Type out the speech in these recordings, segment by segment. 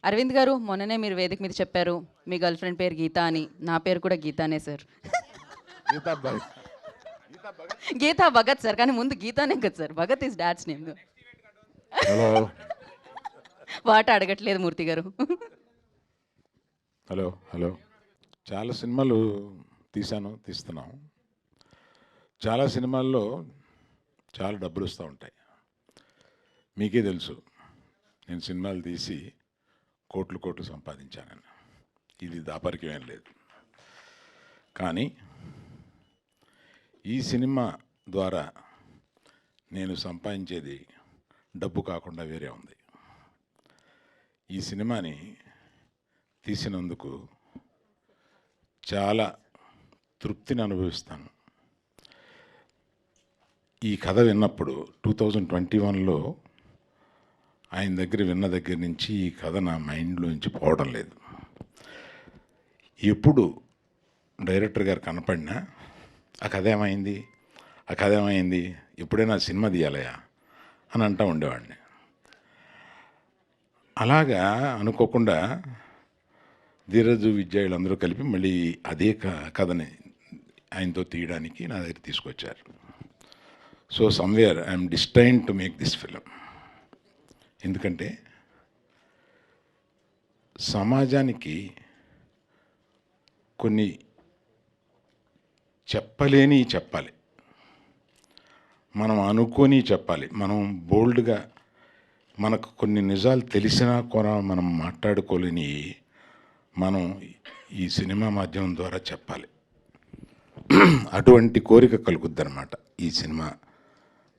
అరవింద్ గారు, మొన్ననే మీరు వేదిక మీద చెప్పారు మీ గర్ల్ ఫ్రెండ్ పేరు గీత అని. నా పేరు కూడా గీతానే సార్. గీతా భగత్. గీతా భగత్ సార్, కానీ ముందు గీతానే కదా sir. Bhagat is dad's name. Hello what అడగట్లేదు మూర్తి గారు. హలో హలో చాలా సినిమాలు తీస్తున్నాం. చాలా సినిమాల్లో చాలా డబ్బులు వస్తూ ఉంటాయి. మీకే తెలుసు, నేను సినిమాలు తీసి కోట్లు సంపాదించానని. ఇది దాపరికం ఏం లేదు. కానీ ఈ సినిమా ద్వారా నేను సంపాదించేది డబ్బు కాకుండా వేరే ఉంది. ఈ సినిమాని తీసినందుకు చాలా తృప్తిని అనుభవిస్తాను. ఈ కథ విన్నప్పుడు 2021లో ఆయన దగ్గర విన్న దగ్గర నుంచి ఈ కథ నా మైండ్లోంచి పోవడం లేదు. ఎప్పుడు డైరెక్టర్ గారు కనపడినా ఆ కథ ఏమైంది, ఎప్పుడైనా సినిమా తీయాలయా అని అంటూ ఉండేవాడిని. అలాగా అనుకోకుండా ధీరజు విద్యాయులందరూ కలిపి మళ్ళీ అదే కథని ఆయనతో తీయడానికి నా దగ్గర తీసుకొచ్చారు. So somewhere I'm destined to make this film. ఎందుకంటే సమాజానికి కొన్ని చెప్పాలి, మనం అనుకొని చెప్పాలి. మనం బోల్డ్గా మనకు కొన్ని నిజాలు తెలిసినా కూడా మనం మాట్లాడుకోలేని మనం ఈ సినిమా మాధ్యమం ద్వారా చెప్పాలి. అటువంటి కోరిక కలుగుద్దన్నమాట ఈ సినిమా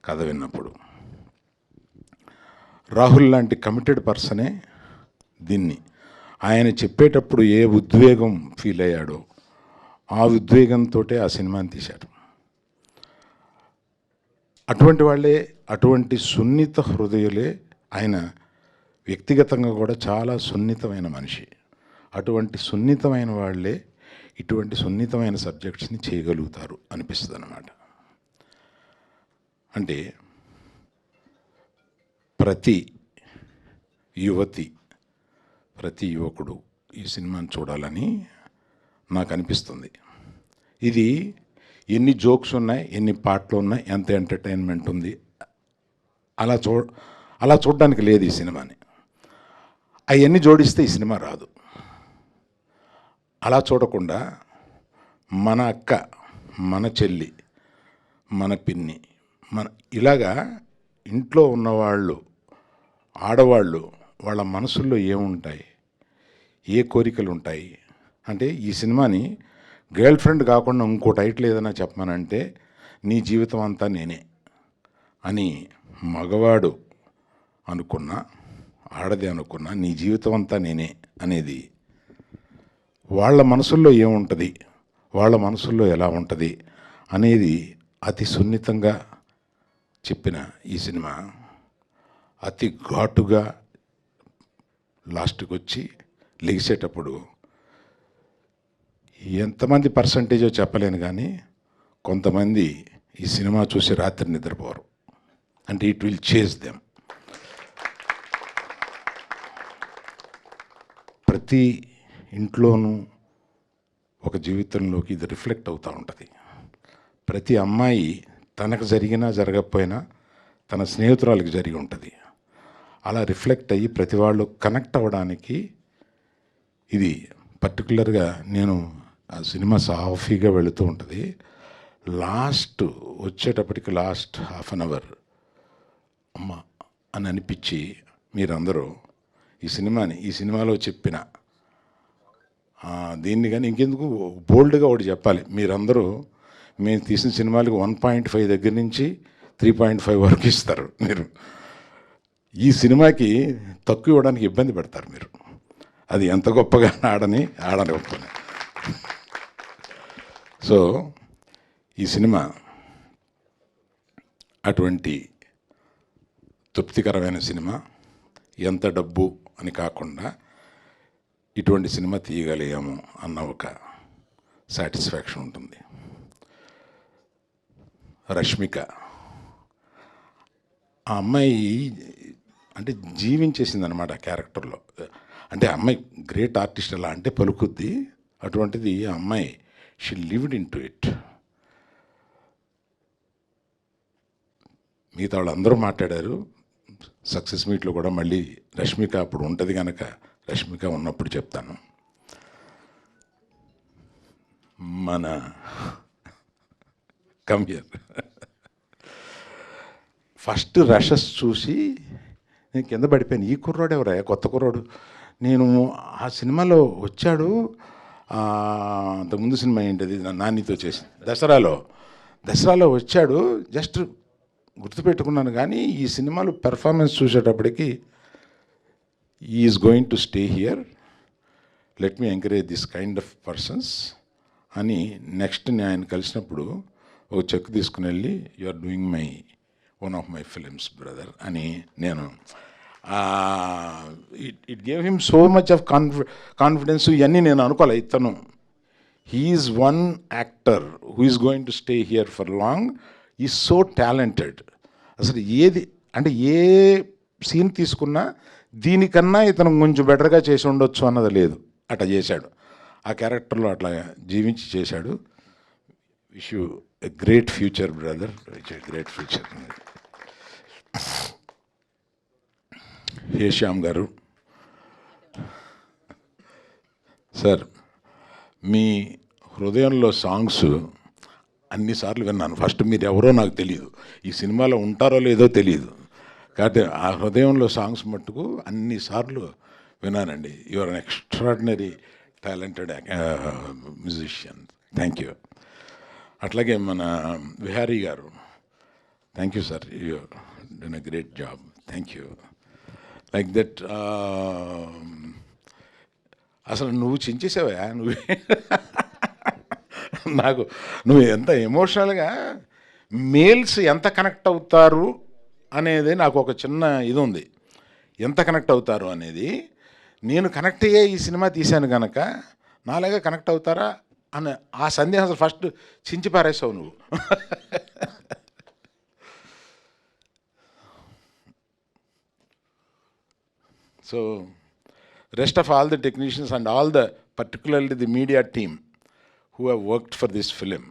కథ విన్నప్పుడు. రాహుల్ లాంటి కమిటెడ్ పర్సనే దీన్ని ఆయన చెప్పేటప్పుడు ఏ ఉద్వేగం ఫీల్ అయ్యాడో ఆ ఉద్వేగంతో ఆ సినిమాని తీశారు. అటువంటి వాళ్ళే, అటువంటి సున్నిత హృదయులే ఆయన. వ్యక్తిగతంగా కూడా చాలా సున్నితమైన మనిషి. అటువంటి సున్నితమైన వాళ్ళే ఇటువంటి సున్నితమైన సబ్జెక్ట్స్ని చేయగలుగుతారు అనిపిస్తుంది అన్నమాట. అంటే ప్రతి యువతి, ప్రతి యువకుడు ఈ సినిమాని చూడాలని నాకు అనిపిస్తుంది. ఇది ఎన్ని జోక్స్ ఉన్నాయి, ఎన్ని పాటలు ఉన్నాయి, ఎంత ఎంటర్టైన్మెంట్ ఉంది, అలా చూడడానికి లేదు ఈ సినిమాని. అవన్నీ జోడిస్తే ఈ సినిమా రాదు. అలా చూడకుండా మన అక్క, మన చెల్లి, మన పిన్ని, ఇలాగా ఇంట్లో ఉన్నవాళ్ళు, ఆడవాళ్ళు, వాళ్ళ మనసుల్లో ఏముంటాయి, ఏ కోరికలు ఉంటాయి అంటే ఈ సినిమాని గర్ల్ ఫ్రెండ్ కాకుండా ఇంకో టైటిల్ ఏదైనా చెప్పమనంటే నీ జీవితం అంతా నేనే అని మగవాడు అనుకున్నా, ఆడది అనుకున్నా, నీ జీవితం అంతా నేనే అనేది వాళ్ళ మనసుల్లో ఏముంటుంది, వాళ్ళ మనసుల్లో ఎలా ఉంటుంది అనేది అతి సున్నితంగా చెప్పిన ఈ సినిమా అతి ఘాటుగా లాస్ట్కి వచ్చి లెగిసేటప్పుడు ఎంతమంది పర్సంటేజో చెప్పలేను, కానీ కొంతమంది ఈ సినిమా చూసి రాత్రి నిద్రపోరు. అంటే ఇట్ విల్ చేజ్ దెమ్. ప్రతి ఇంట్లోనూ ఒక జీవితంలోకి ఇది రిఫ్లెక్ట్ అవుతూ ఉంటుంది. ప్రతి అమ్మాయి తనకు జరిగినా జరగకపోయినా తన స్నేహితురాలకి జరిగి ఉంటుంది. అలా రిఫ్లెక్ట్ అయ్యి ప్రతి వాళ్ళు కనెక్ట్ అవ్వడానికి ఇది పర్టికులర్గా. నేను ఆ సినిమా సాఫీగా వెళుతూ ఉంటుంది. లాస్ట్ వచ్చేటప్పటికి లాస్ట్ హాఫ్ అన్ అవర్ అమ్మ అని అనిపించి మీరందరూ ఈ సినిమాలో చెప్పిన దీన్ని కానీ ఇంకెందుకు బోల్డ్గా ఒకటి చెప్పాలి. మీరందరూ మేము తీసిన సినిమాలకు 1.5 దగ్గర నుంచి 3.5 వరకు ఇస్తారు. మీరు ఈ సినిమాకి తక్కువ ఇవ్వడానికి ఇబ్బంది పడతారు మీరు. అది ఎంత గొప్పగా ఆడని ఒప్పుకునే. సో ఈ సినిమా అటువంటి తృప్తికరమైన సినిమా. ఎంత డబ్బు అని కాకుండా ఇటువంటి సినిమా తీయగలిగాము అన్న ఒక సాటిస్ఫాక్షన్ ఉంటుంది. రష్మిక ఆ అమ్మాయి అంటే జీవించేసింది అనమాట ఆ క్యారెక్టర్లో. అంటే అమ్మాయి గ్రేట్ ఆర్టిస్ట్ ఎలా అంటే పలుకుద్ది, అటువంటిది ఆ అమ్మాయి she lived in to it. మిగతా వాళ్ళందరూ మాట్లాడారు. సక్సెస్ మీట్లో కూడా మళ్ళీ రష్మిక అప్పుడు ఉంటుంది కనుక రష్మిక ఉన్నప్పుడు చెప్తాను. మన కంప్యూర్ ఫస్ట్ రషస్ చూసి నేను కింద పడిపోయాను. ఈ కుర్రాడు ఎవరా, కొత్త కుర్రాడు. నేను ఆ సినిమాలో వచ్చాడు, అంతకుముందు సినిమా ఏంటది నానితో చేసింది, దసరాలో వచ్చాడు. జస్ట్ గుర్తుపెట్టుకున్నాను. కానీ ఈ సినిమాలో పెర్ఫార్మెన్స్ చూసేటప్పటికి is going to stay here, let me encourage this kind of persons అని నెక్స్ట్ నేను ఆయన కలిసినప్పుడు ఒక చెక్ తీసుకుని వెళ్ళి you are doing one of my films brother అని నేను it gave him so much of confidence. ఇవన్నీ నేను అనుకోలే. ఇతను he is one actor who is going to stay here for long, is so talented. అసలు ఏది అంటే ఏ సీన్ తీసుకున్నా దీనికన్నా ఇతను కొంచెం బెటర్గా చేసి ఉండొచ్చు అన్నది లేదు, అట్లా చేశాడు. ఆ క్యారెక్టర్లో అట్లా జీవించి చేశాడు. Wish you a great future brother, great future. Hey Shyam garu, sir మీ హృదయంలో సాంగ్స్ అన్నిసార్లు విన్నాను. ఫస్ట్ మీరు ఎవరో నాకు తెలియదు, ఈ సినిమాలో ఉంటారో లేదో తెలియదు, కాబట్టి ఆ హృదయంలో సాంగ్స్ మట్టుకు అన్నిసార్లు విన్నానండి. You are an extraordinary talented musician. Thank you. అట్లాగే మన Vihari garu, thank you sir, you done a great job. Thank you. Like that అసలు నువ్వు చించేసావా నువ్వే నాకు నువ్వు ఎంత ఎమోషనల్గా మేల్స్ ఎంత కనెక్ట్ అవుతారు అనేది నాకు ఒక చిన్న ఇది ఉంది. ఎంత కనెక్ట్ అవుతారు అనేది నేను కనెక్ట్ అయ్యే ఈ సినిమా తీశాను కనుక నాలాగా కనెక్ట్ అవుతారా అని ఆ సందేహం అసలు ఫస్ట్ చించి పారేసావు నువ్వు. So rest of all the technicians and all the, particularly the media team who have worked for this film.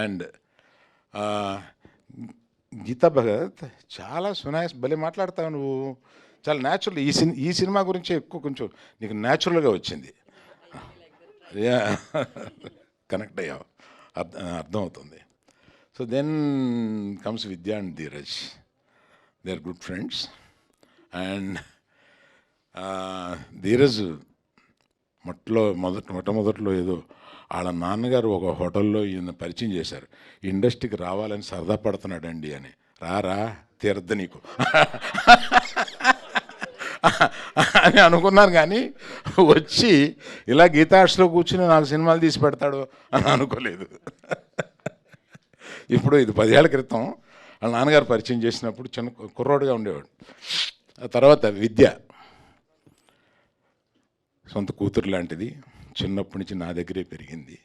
And Geeta Bhagat చాలా సునాయస్, భలే మాట్లాడతావు నువ్వు, చాలా న్యాచురల్. ఈ సినిమా గురించి ఎక్కువ కొంచెం నీకు న్యాచురల్గా వచ్చింది. కనెక్ట్ అయ్యావు, అర్థమవుతుంది. So then comes Vidya and Dheeraj, they are good friends. And Dheeraj మొట్టమొదట్లో ఏదో వాళ్ళ నాన్నగారు ఒక హోటల్లో ఈయన పరిచయం చేశారు, ఇండస్ట్రీకి రావాలని సరదా పడుతున్నాడండి అని. రారా తీరద్దు నీకు అని అనుకున్నాను, కానీ వచ్చి ఇలా గీతార్ట్స్లో కూర్చుని నాకు సినిమాలు తీసి పెడతాడు అని అనుకోలేదు. ఇప్పుడు ఇది 10 ఏళ్ల క్రితం వాళ్ళ నాన్నగారు పరిచయం చేసినప్పుడు చిన్న కుర్రోడుగా ఉండేవాడు. ఆ తర్వాత విద్య సొంత కూతురు లాంటిది, చిన్నప్పటి నుంచి నా దగ్గరే పెరిగింది.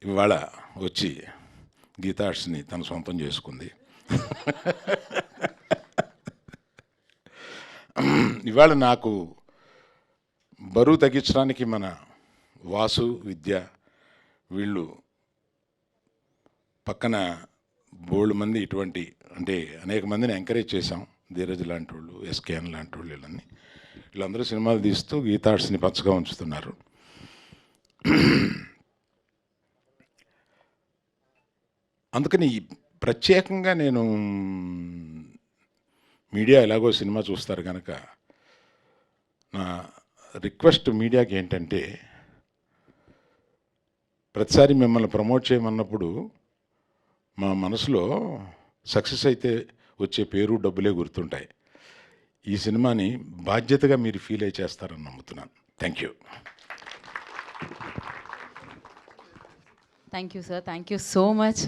ఇవాళ వచ్చి గీతార్ట్స్ని తన సొంతం చేసుకుంది. ఇవాళ నాకు బరువు తగ్గించడానికి మన వాసు, విద్య వీళ్ళు పక్కన బోల్డ్ మంది ఇటువంటి అంటే అనేక మందిని ఎంకరేజ్ చేశాం. ధీరజ్ లాంటి వాళ్ళు, ఎస్కేఎన్ లాంటి వాళ్ళు, వీళ్ళందరూ సినిమాలు తీస్తూ గీతార్ట్స్ని పచ్చగా ఉంచుతున్నారు. అందుకని ప్రత్యేకంగా నేను మీడియా ఎలాగో సినిమా చూస్తారు కనుక నా రిక్వెస్ట్ మీడియాకి ఏంటంటే, ప్రతిసారి మిమ్మల్ని ప్రమోట్ చేయమన్నప్పుడు మా మనసులో సక్సెస్ అయితే వచ్చే పేరు, డబ్బులే గుర్తుంటాయి. ఈ సినిమాని బాధ్యతగా మీరు ఫీల్ అయి చేస్తారని నమ్ముతున్నాను. Thank you. Thank you sir, thank you so much.